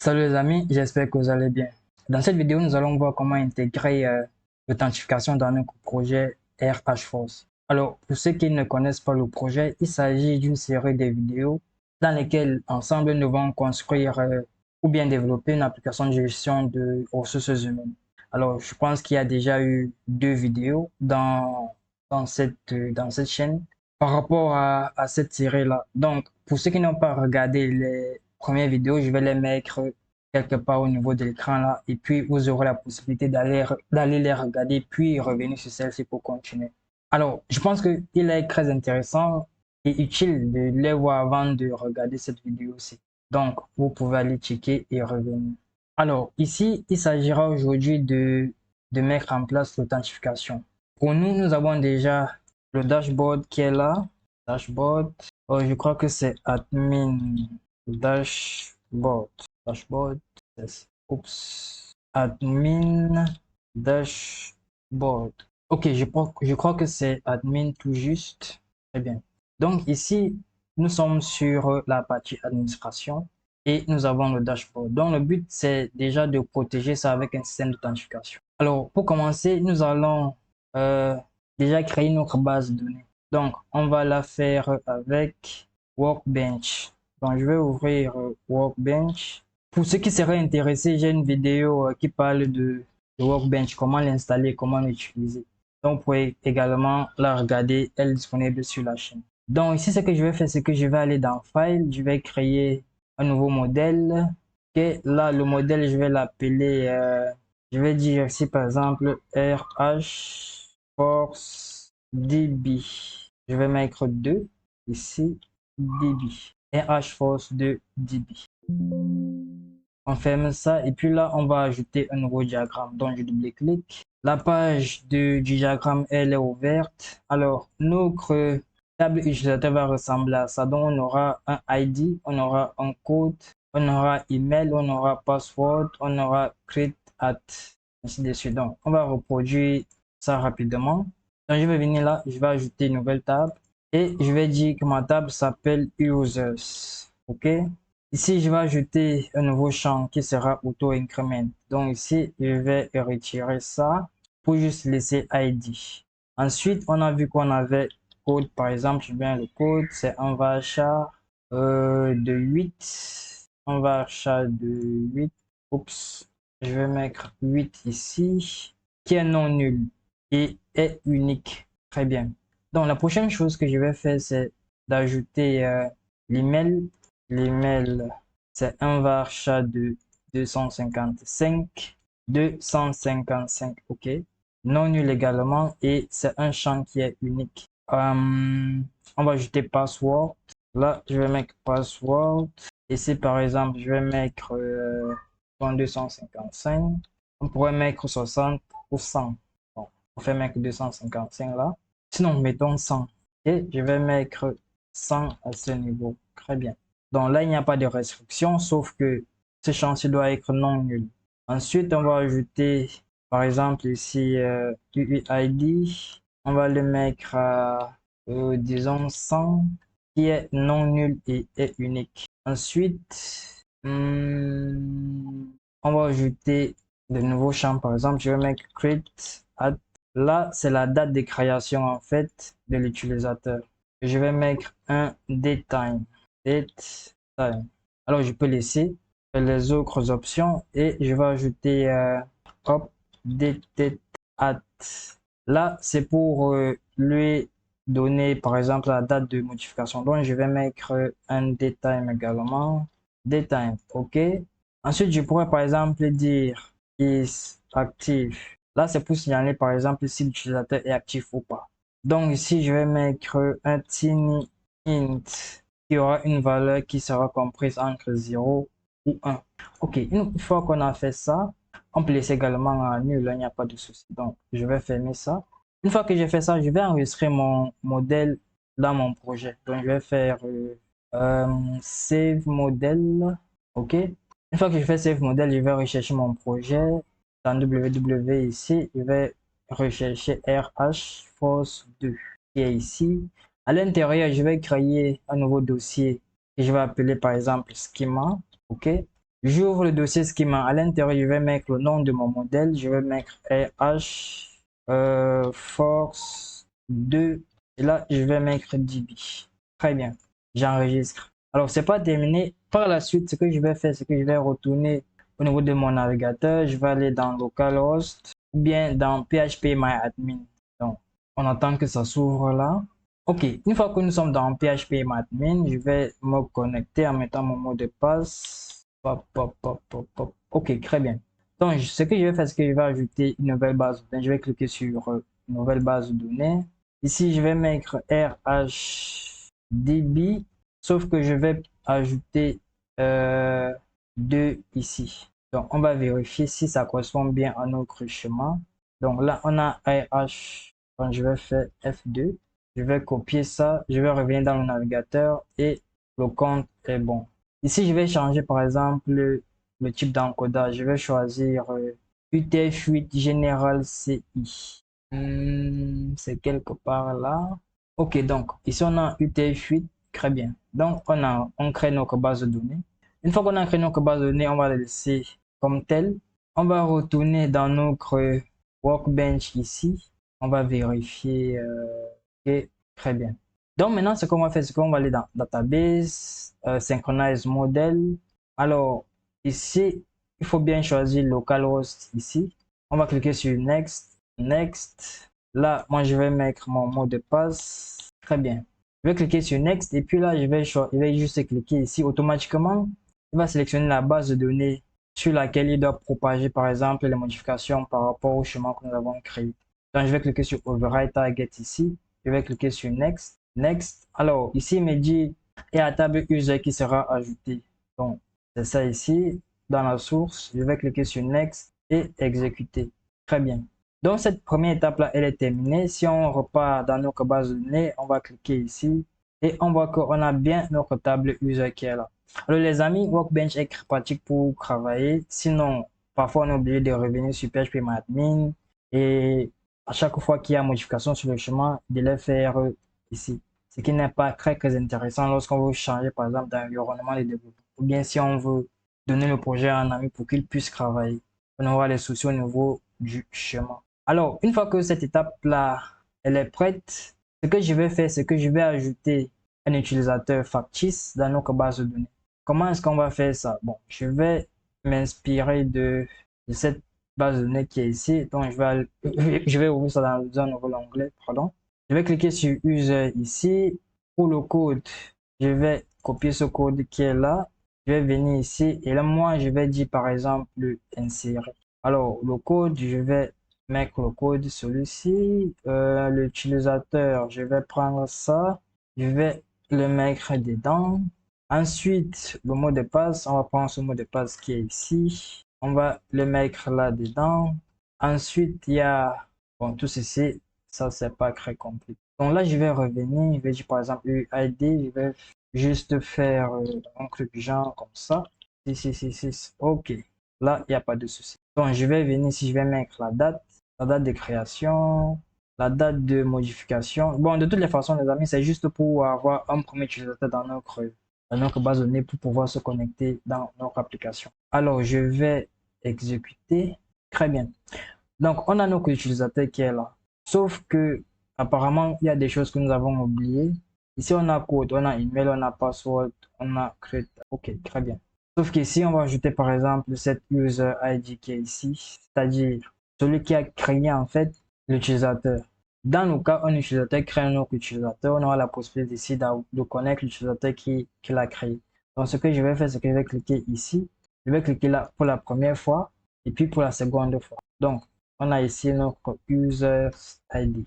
Salut les amis, j'espère que vous allez bien. Dans cette vidéo, nous allons voir comment intégrer l'authentification dans notre projet RH-Force. Alors, pour ceux qui ne connaissent pas le projet, il s'agit d'une série de vidéos dans lesquelles ensemble nous allons construire ou bien développer une application de gestion de ressources humaines. Alors, je pense qu'il y a déjà eu 2 vidéos dans cette chaîne par rapport à cette série-là. Donc, pour ceux qui n'ont pas regardé les premières vidéos, je vais les mettre quelque part au niveau de l'écran là, et puis vous aurez la possibilité d'aller les regarder, puis revenir sur celle-ci pour continuer. Alors, je pense qu'il est très intéressant et utile de les voir avant de regarder cette vidéo-ci. Donc, vous pouvez aller checker et revenir. Alors, ici, il s'agira aujourd'hui de mettre en place l'authentification. Pour nous, nous avons déjà le dashboard qui est là. Dashboard. Oh, je crois que c'est admin dashboard. Dashboard. Yes. Oups. Admin dashboard. Ok, je crois que c'est admin tout juste. Très bien. Donc ici, nous sommes sur la partie administration et nous avons le dashboard. Donc le but, c'est déjà de protéger ça avec un système d'authentification. Alors, pour commencer, nous allons euh, déjà créer notre base de données. Donc, on va la faire avec Workbench. Donc, je vais ouvrir Workbench. Pour ceux qui seraient intéressés, j'ai une vidéo qui parle de Workbench, comment l'installer, comment l'utiliser. Donc, vous pouvez également la regarder, elle est disponible sur la chaîne. Donc, ici, ce que je vais faire, c'est que je vais aller dans File, je vais créer un nouveau modèle. Et là, le modèle, je vais l'appeler, je vais dire ici, par exemple, RH Force DB. Je vais mettre 2 ici, DB. RH Force 2 DB. On ferme ça et puis là, on va ajouter un nouveau diagramme. Donc, je double-clique. La page du diagramme, elle est ouverte. Alors, notre table utilisateur va ressembler à ça. Donc, on aura un ID, on aura un code, on aura email, on aura password, on aura create at, ainsi de suite. Donc, on va reproduire ça rapidement. Donc, je vais venir là, je vais ajouter une nouvelle table et je vais dire que ma table s'appelle users. OK? Ici, je vais ajouter un nouveau champ qui sera auto-increment. Donc ici, je vais retirer ça pour juste laisser ID. Ensuite, on a vu qu'on avait code, par exemple, je viens le code, c'est un varchar de 8. Un varchar de 8. Oups, je vais mettre 8 ici, qui est non nul et est unique. Très bien. Donc la prochaine chose que je vais faire, c'est d'ajouter l'email. L'email, c'est un varchar de 255. 255, ok. Non nul également et c'est un champ qui est unique. On va ajouter password. Là, je vais mettre password. Ici, par exemple, je vais mettre 255. On pourrait mettre 60 ou 100. Bon, on fait mettre 255 là. Sinon, mettons 100. Et je vais mettre 100 à ce niveau. Très bien. Donc là, il n'y a pas de restriction, sauf que ce champ-ci doit être non nul. Ensuite, on va ajouter, par exemple, ici, UUID. On va le mettre à, disons, 100, qui est non nul et est unique. Ensuite, on va ajouter de nouveaux champs. Par exemple, je vais mettre create at. Là, c'est la date de création, en fait, de l'utilisateur. Je vais mettre un datetime. Datetime. Alors, je peux laisser les autres options et je vais ajouter hop, dated at. Là, c'est pour lui donner par exemple la date de modification. Donc, je vais mettre un datetime également. Datetime, ok. Ensuite, je pourrais par exemple dire is active. Là, c'est pour signaler par exemple si l'utilisateur est actif ou pas. Donc, ici, je vais mettre un tiny int qui aura une valeur qui sera comprise entre 0 ou 1. Ok, une fois qu'on a fait ça, on peut laisser également en nul, il n'y a pas de souci. Donc, je vais fermer ça. Une fois que j'ai fait ça, je vais enregistrer mon modèle dans mon projet. Donc, je vais faire save modèle. OK. Une fois que je fais save modèle, je vais rechercher mon projet dans www ici. Je vais rechercher RH Force 2 qui est ici. À l'intérieur, je vais créer un nouveau dossier que je vais appeler par exemple schema. OK. J'ouvre le dossier schema. À l'intérieur, je vais mettre le nom de mon modèle. Je vais mettre RH Force 2. Et là, je vais mettre DB. Très bien. J'enregistre. Alors, c'est pas terminé. Par la suite, ce que je vais faire, c'est que je vais retourner au niveau de mon navigateur. Je vais aller dans localhost ou bien dans phpMyAdmin. Donc, on attend que ça s'ouvre là. Ok, une fois que nous sommes dans phpMyAdmin, je vais me connecter en mettant mon mot de passe. Pop, pop, pop, pop, pop. Ok, très bien. Donc, ce que je vais faire, c'est que je vais ajouter une nouvelle base de données. Je vais cliquer sur nouvelle base de données. Ici, je vais mettre RHDB, sauf que je vais ajouter 2 ici. Donc, on va vérifier si ça correspond bien à notre chemin. Donc là, on a RH. Donc, je vais faire F2. Je vais copier ça. Je vais revenir dans le navigateur et le compte est bon. Ici, je vais changer par exemple le type d'encodage. Je vais choisir UTF-8 General CI. C'est quelque part là. Ok, donc ici on a UTF-8. Très bien. Donc on crée notre base de données. Une fois qu'on a créé notre base de données, on va la laisser comme telle. On va retourner dans notre workbench ici. On va vérifier. Ok, très bien. Donc maintenant, ce qu'on va faire, c'est qu'on va aller dans Database, Synchronize Model. Alors, ici, il faut bien choisir localhost ici. On va cliquer sur Next, Next. Là, moi, je vais mettre mon mot de passe. Très bien. Je vais cliquer sur Next et puis là, je vais juste cliquer ici. Automatiquement, il va sélectionner la base de données sur laquelle il doit propager, par exemple, les modifications par rapport au chemin que nous avons créé. Donc, je vais cliquer sur Override Target ici. Je vais cliquer sur Next. Next. Alors, ici, il me dit, et à table user qui sera ajouté. Donc, c'est ça ici, dans la source. Je vais cliquer sur Next et exécuter. Très bien. Donc, cette première étape-là, elle est terminée. Si on repart dans notre base de données, on va cliquer ici et on voit qu'on a bien notre table user qui est là. Alors, les amis, Workbench est pratique pour travailler. Sinon, parfois, on est obligé de revenir sur phpMyAdmin et à chaque fois qu'il y a modification sur le chemin, de les faire ici. Ce qui n'est pas très intéressant lorsqu'on veut changer, par exemple, d'environnement de développement. Ou bien si on veut donner le projet à un ami pour qu'il puisse travailler. On aura les soucis au niveau du chemin. Alors, une fois que cette étape-là, elle est prête, ce que je vais faire, c'est que je vais ajouter un utilisateur factice dans notre base de données. Comment est-ce qu'on va faire ça? Bon, je vais m'inspirer de cette base de données qui est ici. Donc, je vais ouvrir ça dans un nouvel onglet, pardon. Je vais cliquer sur User ici. Pour le code, je vais copier ce code qui est là. Je vais venir ici et là, moi, je vais dire par exemple insérer. Alors, le code, je vais mettre le code celui-ci. L'utilisateur, je vais prendre ça. Je vais le mettre dedans. Ensuite, le mot de passe, on va prendre ce mot de passe qui est ici. On va le mettre là-dedans. Ensuite, il y a, bon, tout ceci, ça, c'est pas très compliqué. Donc là, je vais revenir, je vais dire par exemple UID, je vais juste faire un truc genre comme ça. 6. Ok. Là, il n'y a pas de souci. Donc, je vais venir ici, je vais mettre la date de création, la date de modification. Bon, de toutes les façons, les amis, c'est juste pour avoir un premier utilisateur dans notre base de données pour pouvoir se connecter dans notre application. Alors, je vais exécuter. Très bien. Donc, on a notre utilisateur qui est là. Sauf que, apparemment, il y a des choses que nous avons oubliées. Ici, on a code, on a email, on a password, on a create. Ok, très bien. Sauf qu'ici, on va ajouter par exemple cette user ID qui est ici, c'est-à-dire celui qui a créé en fait l'utilisateur. Dans le cas où un utilisateur crée un autre utilisateur, on aura la possibilité ici de connaître l'utilisateur qui l'a créé. Donc, ce que je vais faire, c'est que je vais cliquer ici. Je vais cliquer là pour la première fois et puis pour la seconde fois. Donc, on a ici notre user ID.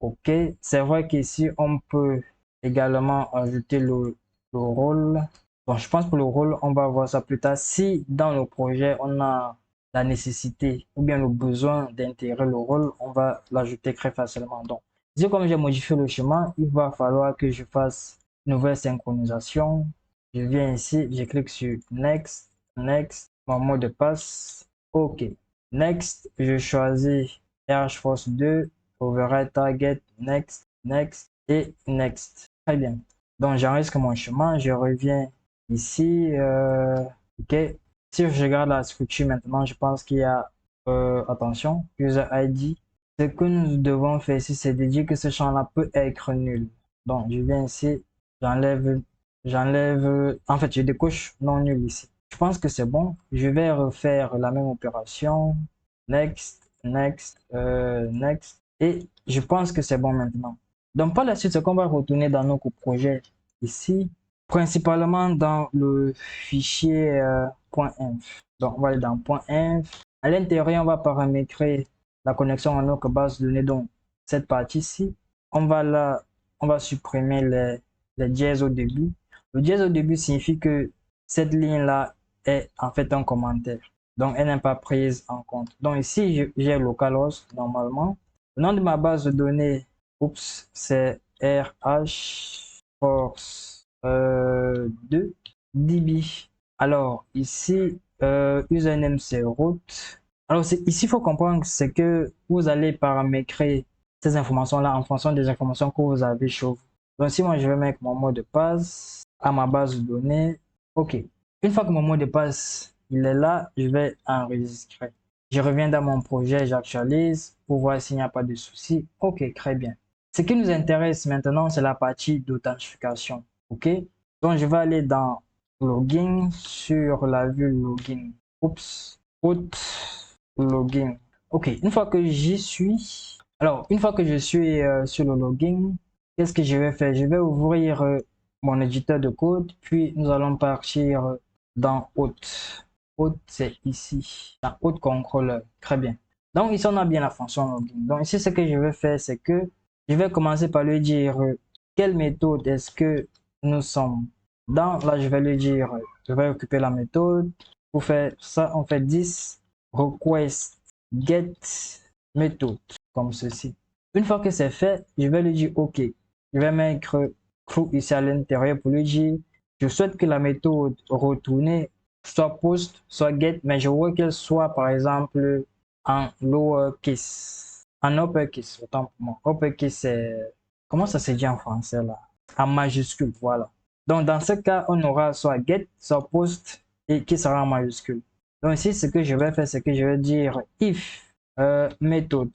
Ok, c'est vrai qu'ici, on peut également ajouter le rôle. Bon, je pense que le rôle, on va voir ça plus tard. Si dans le projet, on a la nécessité ou bien le besoin d'intégrer le rôle, on va l'ajouter très facilement. Donc, ici, comme j'ai modifié le chemin, il va falloir que je fasse une nouvelle synchronisation. Je viens ici, je clique sur Next, Next, mon mot de passe. OK. Next, je choisis RHForce 2, Override Target, Next, Next et Next. Très bien. Donc, j'enregistre mon chemin, je reviens Ici, ok. Si je regarde la structure maintenant, je pense qu'il y a, attention, user ID. Ce que nous devons faire ici, c'est de dire que ce champ-là peut être nul. Donc, je viens ici, j'enlève, en fait, je décoche non nul ici. Je pense que c'est bon. Je vais refaire la même opération. Next, next, next. Et je pense que c'est bon maintenant. Donc, par la suite, c'est qu'on va retourner dans notre projet ici, principalement dans le fichier .inf. Donc, on va aller dans .inf. À l'intérieur, on va paramétrer la connexion à notre base de données. Donc, cette partie-ci, on va supprimer les dièses au début. Le dièse au début signifie que cette ligne-là est en fait un commentaire. Donc, elle n'est pas prise en compte. Donc, ici, j'ai localhost normalement. Le nom de ma base de données, oups, c'est RH Force 2 DB. Alors, ici, username, c'est root. Alors, ici, il faut comprendre, c'est que vous allez paramétrer ces informations-là en fonction des informations que vous avez chez vous. Donc, si moi, je vais mettre mon mot de passe à ma base de données, OK. Une fois que mon mot de passe, il est là, je vais enregistrer. Je reviens dans mon projet, j'actualise pour voir s'il n'y a pas de souci. OK, très bien. Ce qui nous intéresse maintenant, c'est la partie d'authentification. OK? Donc, je vais aller dans Login sur la vue Login. Oups. Login. OK, une fois que j'y suis, alors, une fois que je suis sur le login, qu'est-ce que je vais faire? Je vais ouvrir mon éditeur de code, puis nous allons partir dans Hôte. Hôte, c'est ici, dans Hôte Controller. Très bien. Donc, ici, on a bien la fonction login. Donc, ici, ce que je vais faire, c'est que je vais commencer par lui dire quelle méthode est-ce que nous sommes dans. Là, je vais lui dire, je vais occuper la méthode. Pour faire ça, on fait 10 request get méthode comme ceci. Une fois que c'est fait, je vais lui dire OK. Je vais mettre true ici à l'intérieur pour lui dire je souhaite que la méthode retournée soit post, soit get, mais je veux qu'elle soit par exemple en lowercase, en uppercase. Autant pour moi. Uppercase, c'est comment ça se dit en français là? En majuscule, voilà. Donc dans ce cas, on aura soit get, soit post et qui sera en majuscule. Donc ici, ce que je vais faire, c'est que je vais dire if méthode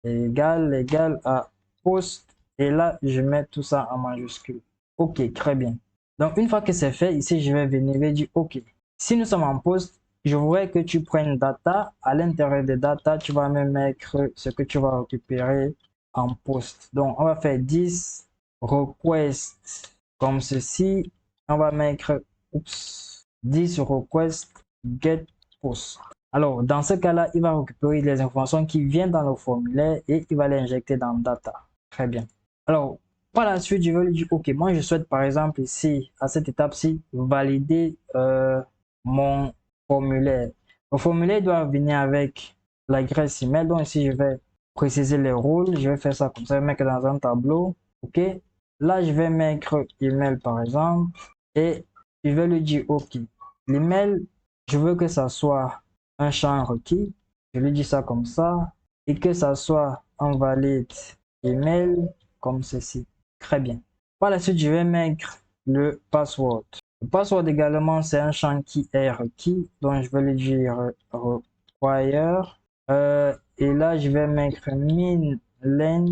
égale à post et là, je mets tout ça en majuscule. OK, très bien. Donc une fois que c'est fait, ici, je vais venir et dire OK. Si nous sommes en post, je voudrais que tu prennes data. À l'intérieur des data, tu vas me mettre ce que tu vas récupérer en post. Donc, on va faire 10 request comme ceci. On va mettre, oups, 10 request get post. Alors, dans ce cas-là, il va récupérer les informations qui viennent dans le formulaire et il va les injecter dans data. Très bien. Alors, par la suite, je vais lui dire, OK, moi, je souhaite, par exemple, ici, à cette étape-ci, valider mon formulaire. Le formulaire doit venir avec l'adresse email. Donc, ici, je vais préciser les rôles. Je vais faire ça comme ça. Je vais mettre dans un tableau. OK. Là, je vais mettre email, par exemple. Et je vais lui dire, OK, l'email, je veux que ça soit un champ requis. Je lui dis ça comme ça. Et que ça soit un valide email comme ceci. Très bien. Par la suite, je vais mettre le password. Le password également, c'est un champ qui est requis. Donc, je vais lui dire require. Et là, je vais mettre min-length.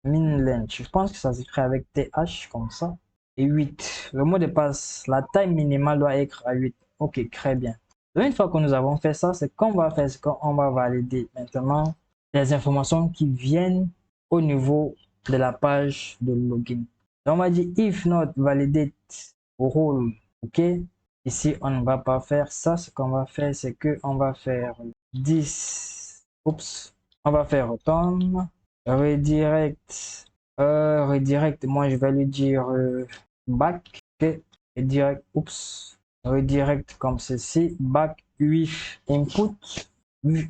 Je pense que ça s'écrit avec TH comme ça. Et 8. Le mot de passe, la taille minimale doit être à 8. OK, très bien. Donc, une fois que nous avons fait ça, c'est qu'on va faire, c'est qu'on va valider maintenant les informations qui viennent au niveau de la page de login. Donc, on va dire if not validate role. OK. Ici, on ne va pas faire ça. Ce qu'on va faire, c'est que on va faire 10. Oups. On va faire return. Redirect. Redirect, moi, je vais lui dire back. OK. Redirect. Oups. Redirect comme ceci. Back with input.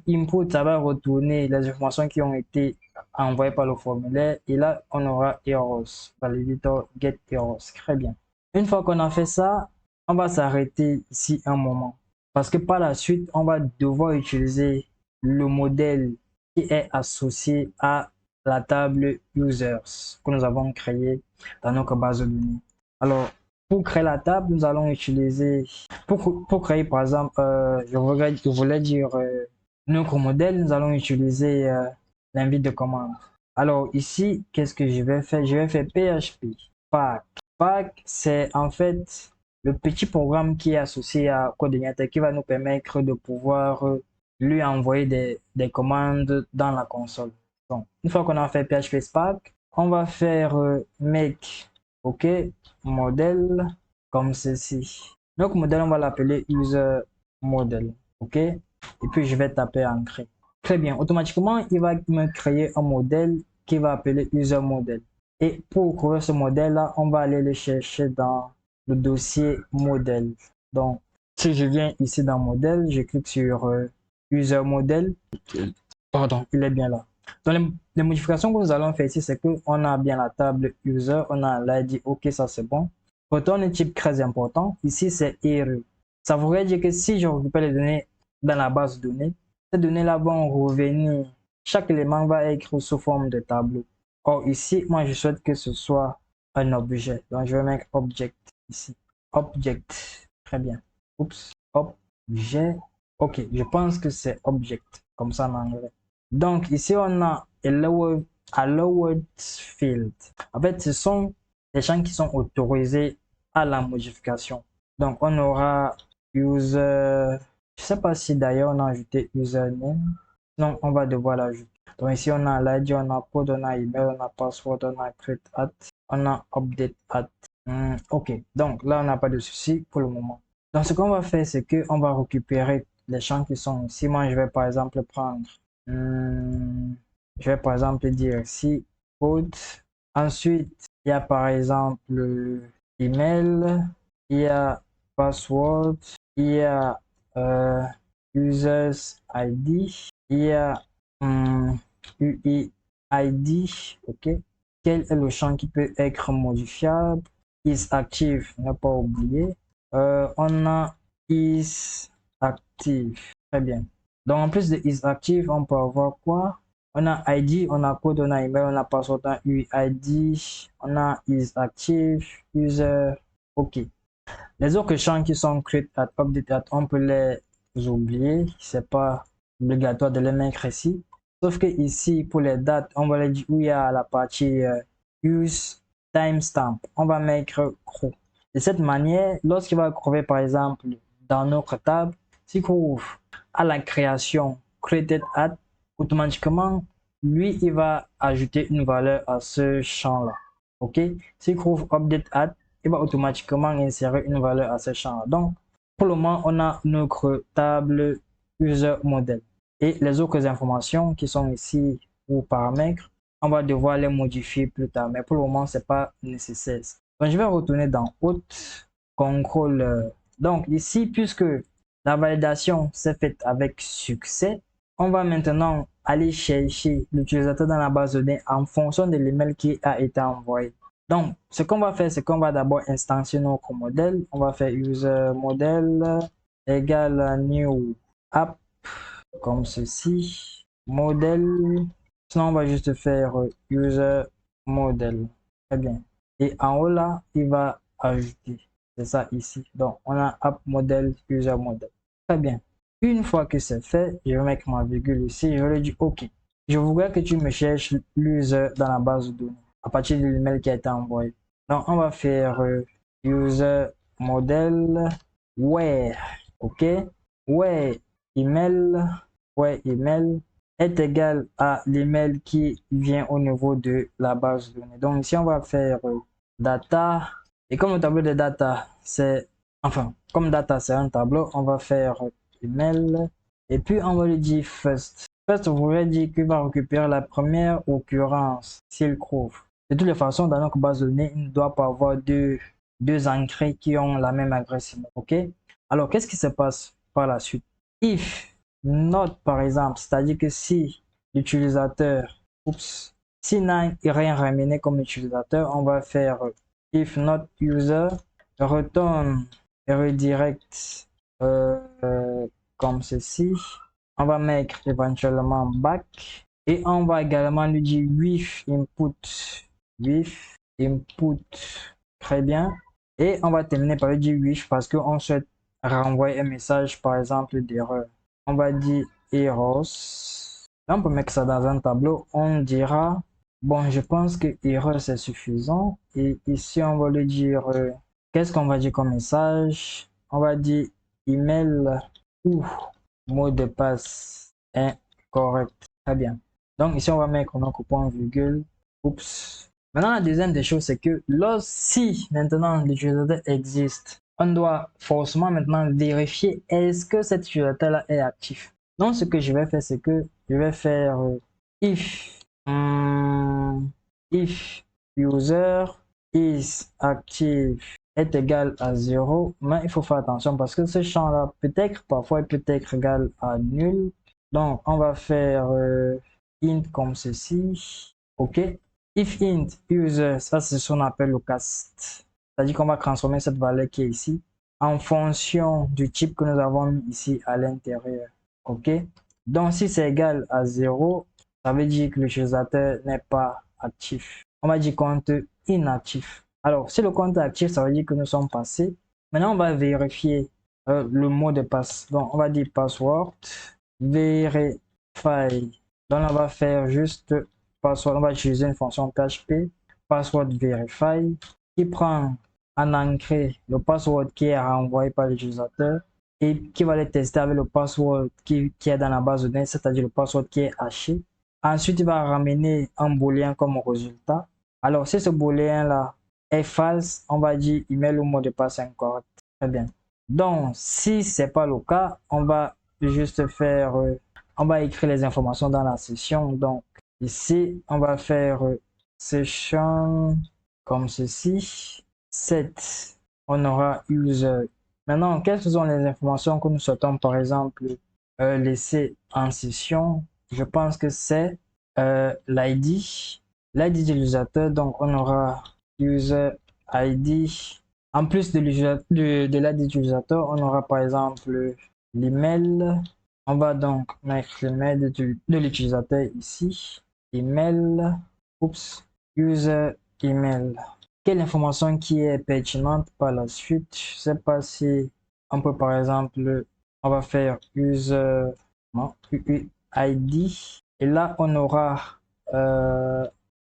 Input, ça va retourner les informations qui ont été envoyées par le formulaire. Et là, on aura errors. Validator get errors. Très bien. Une fois qu'on a fait ça, on va s'arrêter ici un moment. Parce que par la suite, on va devoir utiliser le modèle qui est associé à la table users que nous avons créée dans notre base de données. Alors, Pour créer la table, nous allons utiliser, pour créer par exemple, je voulais dire notre modèle, nous allons utiliser l'invite de commande. Alors ici, qu'est-ce que je vais faire? Je vais faire PHP Pack. Pack, c'est en fait le petit programme qui est associé à Coordinateur qui va nous permettre de pouvoir lui envoyer des commandes dans la console. Donc, une fois qu'on a fait PHP Spark, on va faire make, ok, modèle comme ceci. Donc, modèle, on va l'appeler user model, ok, et puis je vais taper entrée. Très bien, automatiquement, il va me créer un modèle qui va appeler user model. Et pour trouver ce modèle-là, on va aller le chercher dans le dossier modèle. Donc, si je viens ici dans modèle, je clique sur user model. Pardon, il est bien là. Donc, les modifications que nous allons faire ici, c'est qu'on a bien la table user, on a l'ID, ok, ça c'est bon. Retourne un type très important. Ici, c'est erreur. Ça voudrait dire que si je récupère les données dans la base de données, ces données-là vont revenir. Chaque élément va être sous forme de tableau. Or, ici, moi, je souhaite que ce soit un objet. Donc, je vais mettre object ici. Object. Très bien. Oups. Objet. Ok, je pense que c'est object. Comme ça en anglais. Donc, ici, on a allowed field. En fait, ce sont les champs qui sont autorisés à la modification. Donc, on aura user. Je ne sais pas si d'ailleurs on a ajouté username. Non, on va devoir l'ajouter. Donc, ici, on a l'ID, on a code, on a email, on a password, on a create at, on a update at. Ok, donc là, on n'a pas de souci pour le moment. Donc, ce qu'on va faire, c'est qu'on va récupérer les champs qui sont ici. Moi, je vais par exemple prendre. Je vais par exemple dire ici code. Ensuite, il y a par exemple email, il y a password, il y a users ID, il y a UID, ok. Quel est le champ qui peut être modifiable? Is active, ne pas oublier. On a is active, très bien. Donc en plus de is active, on peut avoir quoi? On a ID, on a code, on a email, on a password, on a UID, on a is active, user, ok. Les autres champs qui sont create at, update at, on peut les oublier, c'est pas obligatoire de les mettre ici. Sauf que ici, pour les dates, on va les dire où il y a la partie use timestamp. On va mettre crow. De cette manière, lorsqu'il va trouver par exemple dans notre table, s'il trouve à la création created at, automatiquement, lui, il va ajouter une valeur à ce champ-là. OK? S'il trouve update at, il va automatiquement insérer une valeur à ce champ-là. Donc, pour le moment, on a notre table user model. Et les autres informations qui sont ici ou paramètres, on va devoir les modifier plus tard. Mais pour le moment, ce n'est pas nécessaire. Donc, je vais retourner dans Haute, Contrôle. Donc, ici, puisque la validation s'est faite avec succès, on va maintenant aller chercher l'utilisateur dans la base de données en fonction de l'email qui a été envoyé. Donc, ce qu'on va faire, c'est qu'on va d'abord instancier notre modèle. On va faire user model égale new app comme ceci. Modèle. Sinon, on va juste faire user model. Très bien. Et en haut là, il va ajouter. C'est ça ici. Donc, on a app model, user model. Très bien. Une fois que c'est fait, je vais mettre ma virgule ici. Je vais lui dire OK. Je voudrais que tu me cherches l'user dans la base de données à partir de l'email qui a été envoyé. Donc, on va faire user model where. OK. Where email. Where email est égal à l'email qui vient au niveau de la base de données. Donc, ici, on va faire data. Et comme le tableau de data, c'est, enfin, comme data, c'est un tableau, on va faire email. Et puis, on va lui dire first. First, on voudrait dire qu'il va récupérer la première occurrence s'il trouve. De toutes les façons, dans notre base de données, il ne doit pas avoir deux entrées qui ont la même adresse email. OK? Alors, qu'est-ce qui se passe par la suite? If not, par exemple, c'est-à-dire que si l'utilisateur, si n'a rien ramené comme utilisateur, on va faire if not user, return redirect comme ceci. On va mettre éventuellement back et on va également lui dire with input. Très bien. Et on va terminer par le dire wish parce qu'on souhaite renvoyer un message, par exemple, d'erreur. On va dire errors. Là, on peut mettre ça dans un tableau. On dira, bon, je pense que erreur c'est suffisant. Et ici, on va le dire, qu'est-ce qu'on va dire comme message? On va dire email ou mot de passe incorrect. Très bien. Donc ici, on va mettre notre point virgule. Oups. Maintenant, la deuxième des choses, c'est que si maintenant l'utilisateur existe, on doit forcément maintenant vérifier est-ce que cet utilisateur-là est actif. Donc, ce que je vais faire, c'est que je vais faire if, if user is active est égal à 0, mais il faut faire attention parce que ce champ-là peut-être parfois il peut être égal à nul. Donc, on va faire int comme ceci. OK. If int user, ça c'est ce qu'on appelle le cast. C'est-à-dire qu'on va transformer cette valeur qui est ici en fonction du type que nous avons mis ici à l'intérieur. OK. Donc, si c'est égal à 0, ça veut dire que l'utilisateur n'est pas actif. On va dire compte inactif. Alors, si le compte est actif, ça veut dire que nous sommes passés. Maintenant, on va vérifier le mot de passe. Donc, on va dire password, verify. Donc, on va faire juste password. On va utiliser une fonction PHP, password verify, qui prend en ancré le password qui est renvoyé par l'utilisateur et qui va le tester avec le password qui est dans la base de données, c'est-à-dire le password qui est haché. Ensuite, il va ramener un booléen comme résultat. Alors, si ce booléen-là est false, on va dire email ou mot de passe incorrect. Très bien. Donc, si ce n'est pas le cas, on va juste faire, on va écrire les informations dans la session. Donc, ici, on va faire session comme ceci. Set, on aura user. Maintenant, quelles sont les informations que nous souhaitons, par exemple, laisser en session? Je pense que c'est l'ID, l'ID de l'utilisateur. Donc, on aura user ID. En plus de l'ID d'utilisateur, on aura par exemple l'email. On va donc mettre l'email de l'utilisateur ici. Email, oups, user email. Quelle information qui est pertinente par la suite? Je sais pas si on peut par exemple, on va faire user, non, UUID. Et là, on aura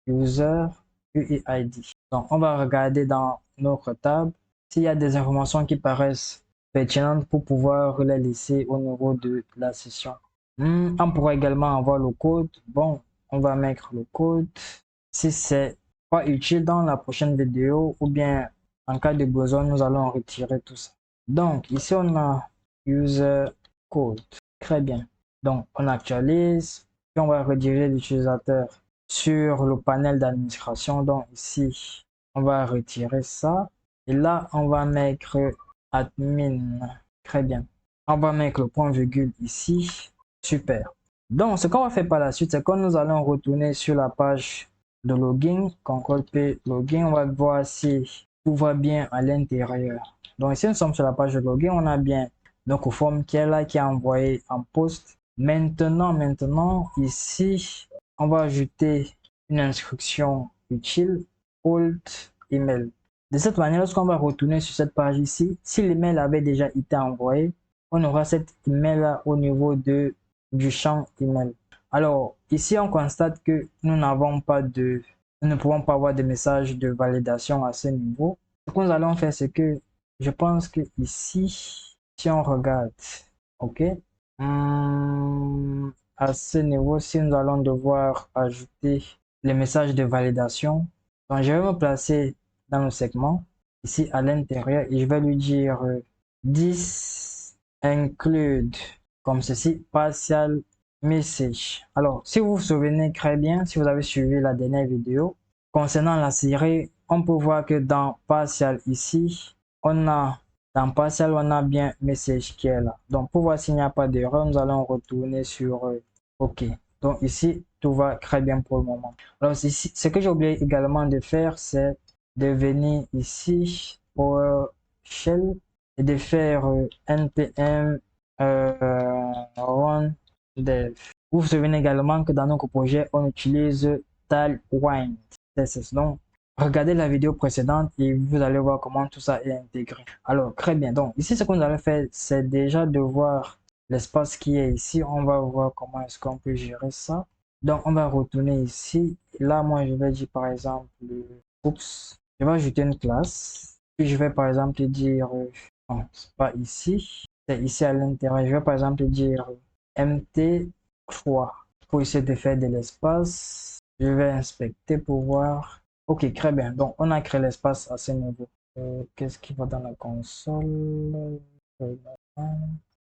user UUID. Donc, on va regarder dans notre table s'il y a des informations qui paraissent pertinentes pour pouvoir les laisser au niveau de la session. On pourra également avoir le code. Bon, on va mettre le code. Si c'est pas utile dans la prochaine vidéo ou bien en cas de besoin, nous allons retirer tout ça. Donc, ici, on a user code. Très bien. Donc, on actualise. Puis on va rediriger l'utilisateur sur le panel d'administration. Donc, ici, on va retirer ça. Et là, on va mettre admin. Très bien. On va mettre le point virgule ici. Super. Donc, ce qu'on va faire par la suite, c'est que nous allons retourner sur la page de login. CTRL P login. On va voir si tout va bien à l'intérieur. Donc, ici, nous sommes sur la page de login. On a bien notre forme qui est là, qui est envoyé en poste. Maintenant, ici, on va ajouter une instruction utile, old email. De cette manière, lorsqu'on va retourner sur cette page ici, si l'email avait déjà été envoyé, on aura cet email là au niveau du champ email. Alors, ici, on constate que nous ne pouvons pas avoir de message de validation à ce niveau. Ce que nous allons faire, c'est que je pense que ici, si on regarde, ok, à ce niveau, si nous allons devoir ajouter les messages de validation, donc je vais me placer dans le segment, ici à l'intérieur, et je vais lui dire this include, comme ceci, partial message. Alors, si vous vous souvenez très bien, si vous avez suivi la dernière vidéo, concernant la série, on peut voir que dans partial ici, dans partial, on a bien message qui est là. Donc, pour voir s'il n'y a pas d'erreur, nous allons retourner sur OK. Donc, ici, tout va très bien pour le moment. Alors, ici, ce que j'ai oublié également de faire, c'est de venir ici pour Shell et de faire npm run dev. Vous vous souvenez également que dans notre projet, on utilise Tailwind. Donc, regardez la vidéo précédente et vous allez voir comment tout ça est intégré. Alors, très bien. Donc, ici, ce qu'on allait faire, c'est déjà de voir l'espace qui est ici. On va voir comment est-ce qu'on peut gérer ça. Donc, on va retourner ici. Là, moi, je vais dire, par exemple, oups, je vais ajouter une classe. Puis, je vais, par exemple, dire, non, c'est pas ici. C'est ici à l'intérieur. Je vais, par exemple, dire mt3 pour essayer de faire de l'espace. Je vais inspecter pour voir. Ok, très bien. Donc, on a créé l'espace à ce niveau. Qu'est-ce qui va dans la console?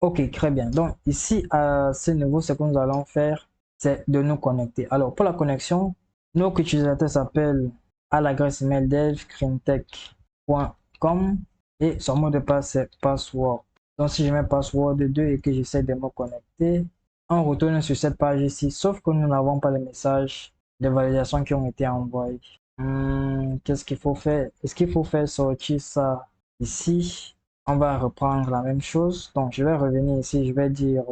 Ok, très bien. Donc, ici, à ce niveau, ce que nous allons faire, c'est de nous connecter. Alors, pour la connexion, notre utilisateur s'appelle à l'adresse email dev.crintech.com et son mot de passe, c'est password. Donc, si je mets password 2 et que j'essaie de me connecter, on retourne sur cette page ici, sauf que nous n'avons pas les messages de validation qui ont été envoyés. Qu'est-ce qu'il faut faire? Est-ce qu'il faut faire sortir ça ici? On va reprendre la même chose. Donc, je vais revenir ici. Je vais dire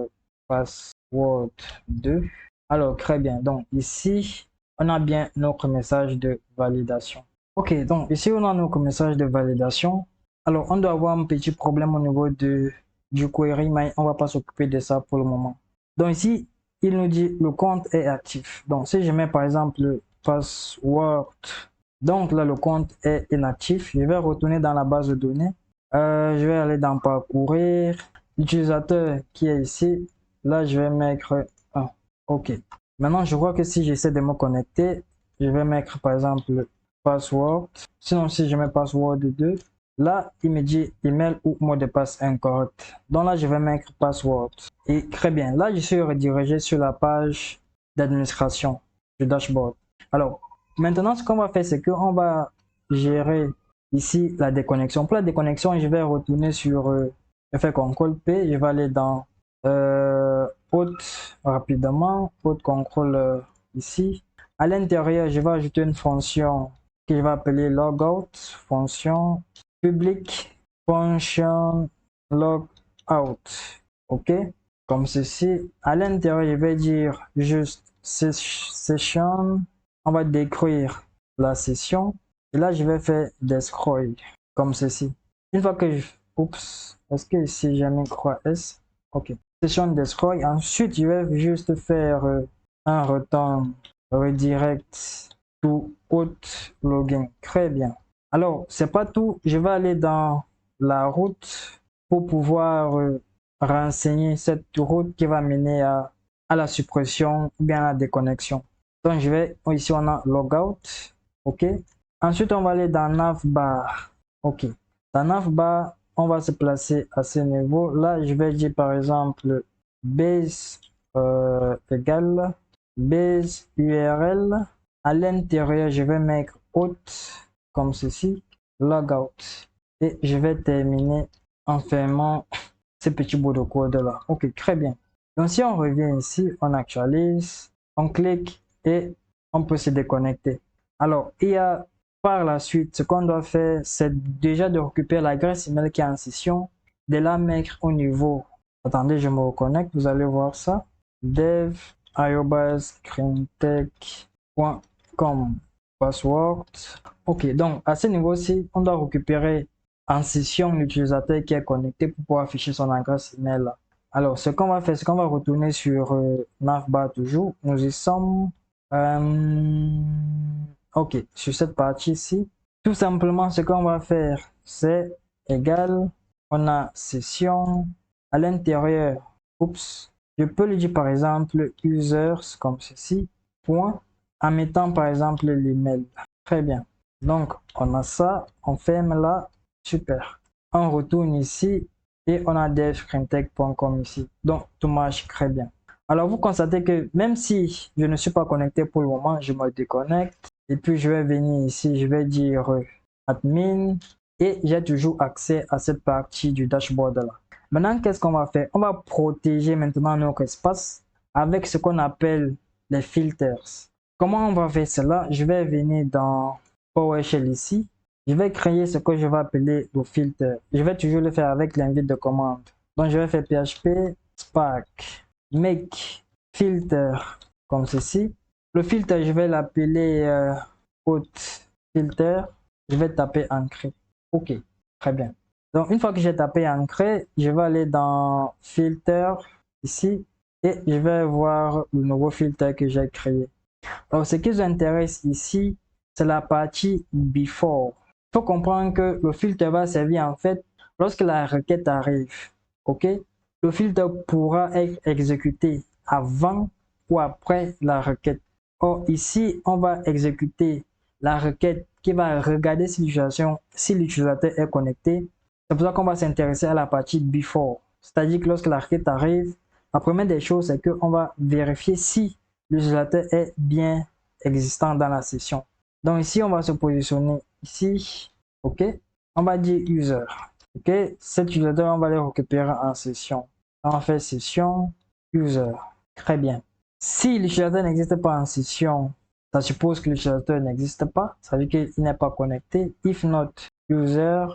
password 2. Alors, très bien. Donc, ici, on a bien notre message de validation. Ok, donc ici, on a notre message de validation. Alors, on doit avoir un petit problème au niveau du query, mais on ne va pas s'occuper de ça pour le moment. Donc, ici, il nous dit le compte est actif. Donc, si je mets par exemple le password, donc là, le compte est inactif. Je vais retourner dans la base de données. Je vais aller dans parcourir. L'utilisateur qui est ici, là, je vais mettre 1. OK. Maintenant, je vois que si j'essaie de me connecter, je vais mettre par exemple password. Sinon, si je mets password 2, là, il me dit email ou mot de passe incorrect. Donc là, je vais mettre password. Et très bien. Là, je suis redirigé sur la page d'administration du dashboard. Alors, maintenant, ce qu'on va faire, c'est qu'on va gérer ici la déconnexion. Pour la déconnexion, je vais retourner sur je fais CTRL P, je vais aller dans haute rapidement, haute contrôle ici. À l'intérieur, je vais ajouter une fonction que je vais appeler logout, fonction public, fonction logout. OK? Comme ceci. À l'intérieur, je vais dire juste session. On va décrire la session. Et là, je vais faire destroy comme ceci. Une fois que je... Oups. Est-ce que ici, j'ai mis croix S? OK. Session destroy. Ensuite, je vais juste faire un return redirect to out login. Très bien. Alors, c'est pas tout. Je vais aller dans la route pour pouvoir renseigner cette route qui va mener à la suppression ou bien à la déconnexion. Donc, je vais, ici, on a logout. OK. Ensuite, on va aller dans navbar. OK. Dans navbar, on va se placer à ce niveau. Là, je vais dire par exemple base égale base URL. À l'intérieur, je vais mettre out comme ceci, logout. Et je vais terminer en fermant ce petit bout de code là. OK, très bien. Donc, si on revient ici, on actualise, on clique et on peut se déconnecter. Alors, il y a par la suite, ce qu'on doit faire, c'est déjà de récupérer l'adresse email qui est en session, de la mettre au niveau. Attendez, je me reconnecte, vous allez voir ça. dev@crintech.com password. OK, donc à ce niveau-ci, on doit récupérer en session l'utilisateur qui est connecté pour pouvoir afficher son adresse email là. Alors, ce qu'on va faire, c'est qu'on va retourner sur navbar toujours. Nous y sommes. OK, sur cette partie-ci. Tout simplement, ce qu'on va faire, c'est égal. On a session à l'intérieur. Oups. Je peux lui dire par exemple users comme ceci. Point. En mettant par exemple l'email. Très bien. Donc, on a ça. On ferme là. Super. On retourne ici et on a devcrintech.com ici. Donc, tout marche très bien. Alors, vous constatez que même si je ne suis pas connecté pour le moment, je me déconnecte. Et puis, je vais venir ici, je vais dire admin et j'ai toujours accès à cette partie du dashboard là. Maintenant, qu'est-ce qu'on va faire? On va protéger maintenant notre espace avec ce qu'on appelle les filters. Comment on va faire cela? Je vais venir dans PowerShell ici. Je vais créer ce que je vais appeler le filtre. Je vais toujours le faire avec l'invite de commande. Donc, je vais faire PHP Spark make filter comme ceci. Le filtre, je vais l'appeler haute filter, je vais taper ancrer. OK, très bien. Donc, une fois que j'ai tapé ancrer, je vais aller dans filter ici et je vais voir le nouveau filtre que j'ai créé. Alors, ce qui nous intéresse ici, c'est la partie before. Il faut comprendre que le filtre va servir en fait lorsque la requête arrive. OK? Le filtre pourra être exécuté avant ou après la requête. Or, ici, on va exécuter la requête qui va regarder si l'utilisateur est connecté. C'est pour ça qu'on va s'intéresser à la partie before. C'est-à-dire que lorsque la requête arrive, la première des choses, c'est qu'on va vérifier si l'utilisateur est bien existant dans la session. Donc ici, on va se positionner ici. OK? On va dire user. OK? Cet utilisateur, on va le récupérer en session. On fait session user. Très bien. Si l'utilisateur n'existe pas en session, ça suppose que l'utilisateur n'existe pas. Ça veut dire qu'il n'est pas connecté. If not user,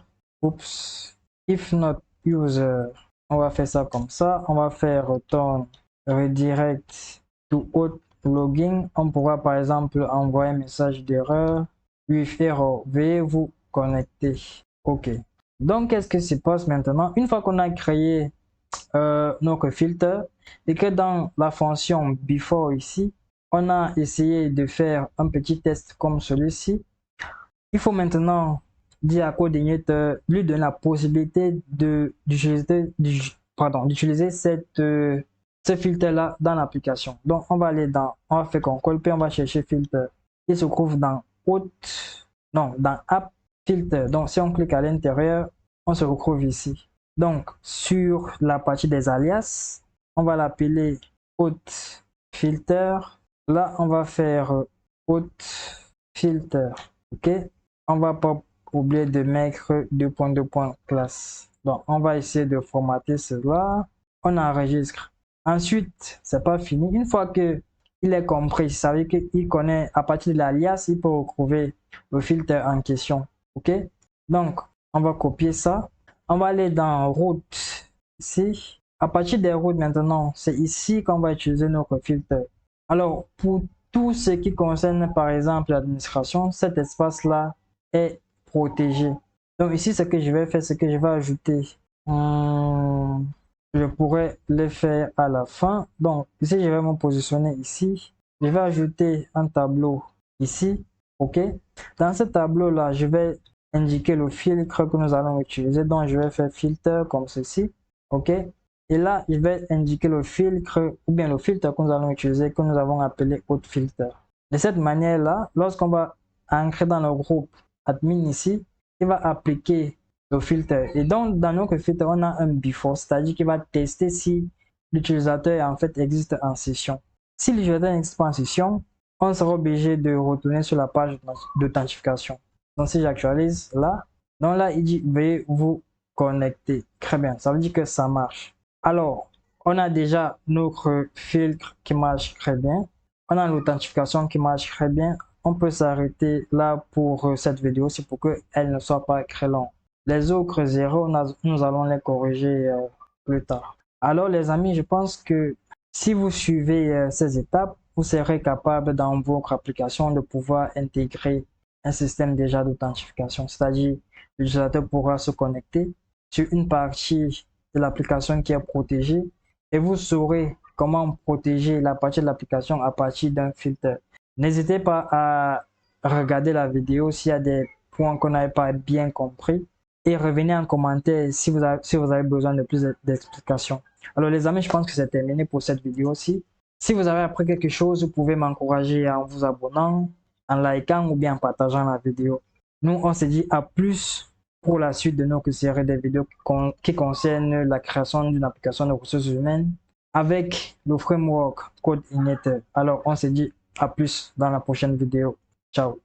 oups. If not user, on va faire ça comme ça. On va faire return redirect to auth login. On pourra par exemple envoyer un message d'erreur. With error, veuillez vous connecter. OK. Donc, qu'est-ce qui se passe maintenant? Une fois qu'on a créé notre filtre et que dans la fonction before ici, on a essayé de faire un petit test comme celui-ci. Il faut maintenant dire à coordinateur, lui donner la possibilité d'utiliser ce filtre-là dans l'application. Donc, on va aller on va faire CTRL P, on va chercher filtre. Il se trouve dans dans App Filter. Donc, si on clique à l'intérieur, on se retrouve ici. Donc, sur la partie des alias, on va l'appeler Auth Filter. Là, on va faire Auth Filter. OK? On va pas oublier de mettre 2.2 classe. Donc, on va essayer de formater cela. On enregistre. Ensuite, c'est pas fini. Une fois que il est compris, ça veut dire qu'il connaît à partir de l'alias, il peut retrouver le filtre en question. OK? Donc, on va copier ça. On va aller dans route ici. À partir des routes maintenant, c'est ici qu'on va utiliser notre filtre. Alors, pour tout ce qui concerne par exemple l'administration, cet espace-là est protégé. Donc ici, ce que je vais faire, c'est que je vais ajouter, je pourrais le faire à la fin. Donc ici, je vais me positionner ici. Je vais ajouter un tableau ici. OK? Dans ce tableau-là, je vais indiquer le filtre que nous allons utiliser. Donc je vais faire filtre comme ceci. OK? Et là, je vais indiquer le filtre ou bien le filtre que nous allons utiliser, que nous avons appelé auth filter. De cette manière-là, lorsqu'on va ancrer dans le groupe admin ici, il va appliquer le filtre. Et donc, dans notre filtre, on a un before, c'est-à-dire qu'il va tester si l'utilisateur en fait existe en session. Si l'utilisateur n'existe pas en session, on sera obligé de retourner sur la page d'authentification. Donc, si j'actualise là, donc là, il dit veuillez vous connecter. Très bien, ça veut dire que ça marche. Alors, on a déjà notre filtre qui marche très bien. On a l'authentification qui marche très bien. On peut s'arrêter là pour cette vidéo, c'est pour qu'elle ne soit pas très longue. Les autres erreurs, nous allons les corriger plus tard. Alors les amis, je pense que si vous suivez ces étapes, vous serez capable dans votre application de pouvoir intégrer un système déjà d'authentification. C'est-à-dire, l'utilisateur pourra se connecter sur une partie de l'application qui est protégée et vous saurez comment protéger la partie de l'application à partir d'un filtre. N'hésitez pas à regarder la vidéo s'il y a des points qu'on n'avait pas bien compris et revenez en commentaire si vous avez besoin de plus d'explications. Alors les amis, je pense que c'est terminé pour cette vidéo-ci. Si vous avez appris quelque chose, vous pouvez m'encourager en vous abonnant, en likant ou bien en partageant la vidéo. Nous, on se dit à plus pour la suite de notre série de vidéos qui concernent la création d'une application de ressources humaines avec le framework CodeIgniter. Alors, on se dit à plus dans la prochaine vidéo. Ciao.